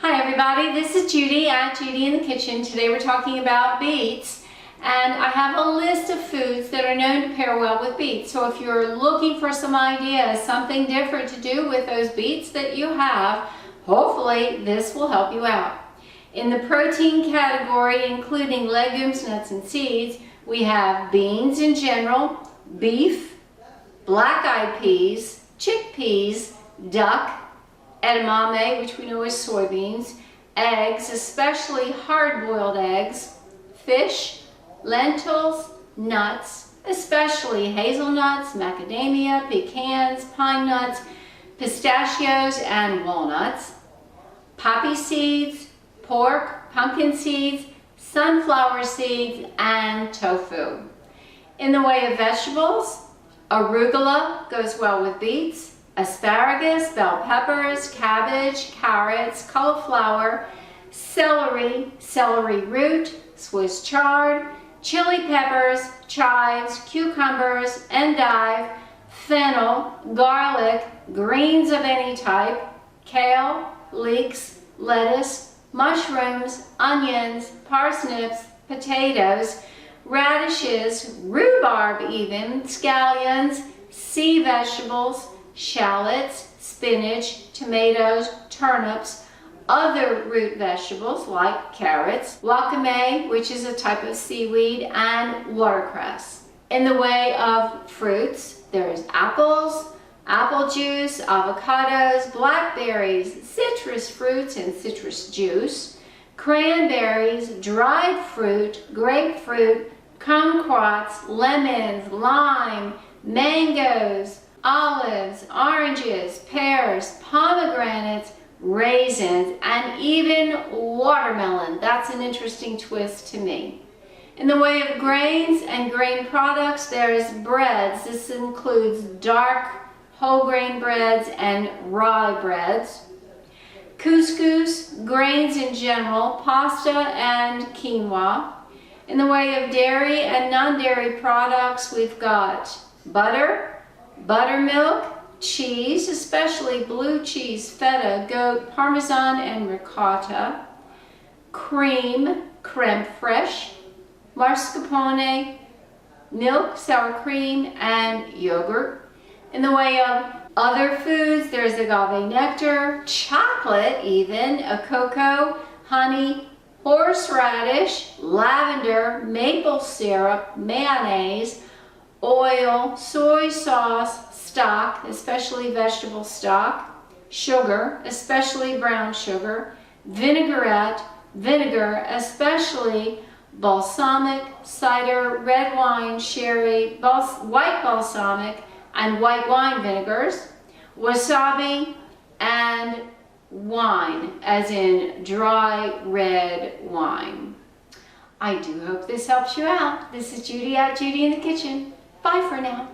Hi everybody, this is Judy at Judy in the Kitchen. Today we're talking about beets, and I have a list of foods that are known to pair well with beets. So if you're looking for some ideas, something different to do with those beets that you have, hopefully this will help you out. In the protein category, including legumes, nuts, and seeds, we have beans in general, beef, black-eyed peas, chickpeas, duck, edamame, which we know is soybeans, eggs, especially hard-boiled eggs, fish, lentils, nuts, especially hazelnuts, macadamia, pecans, pine nuts, pistachios, and walnuts, poppy seeds, pork, pumpkin seeds, sunflower seeds, and tofu. In the way of vegetables, arugula goes well with beets, asparagus, bell peppers, cabbage, carrots, cauliflower, celery, celery root, Swiss chard, chili peppers, chives, cucumbers, endive, fennel, garlic, greens of any type, kale, leeks, lettuce, mushrooms, onions, parsnips, potatoes, radishes, rhubarb even, scallions, sea vegetables, shallots, spinach, tomatoes, turnips, other root vegetables like carrots, wakame, which is a type of seaweed, and watercress. In the way of fruits, there's apples, apple juice, avocados, blackberries, citrus fruits and citrus juice, cranberries, dried fruit, grapefruit, kumquats, lemons, lime, mangoes, olives, oranges, pears, pomegranates, raisins, and even watermelon. That's an interesting twist to me. In the way of grains and grain products, there is breads. This includes dark whole grain breads and rye breads. Couscous, grains in general, pasta and quinoa. In the way of dairy and non-dairy products, we've got butter, buttermilk, cheese, especially blue cheese, feta, goat, parmesan, and ricotta, cream, creme fraiche, mascarpone, milk, sour cream, and yogurt. In the way of other foods, there's agave nectar, chocolate even, a cocoa, honey, horseradish, lavender, maple syrup, mayonnaise, oil, soy sauce, stock, especially vegetable stock, sugar, especially brown sugar, vinaigrette, vinegar, especially balsamic, cider, red wine, sherry, white balsamic, and white wine vinegars, wasabi, and wine, as in dry red wine. I do hope this helps you out. This is Judy at Judy in the Kitchen. Bye for now.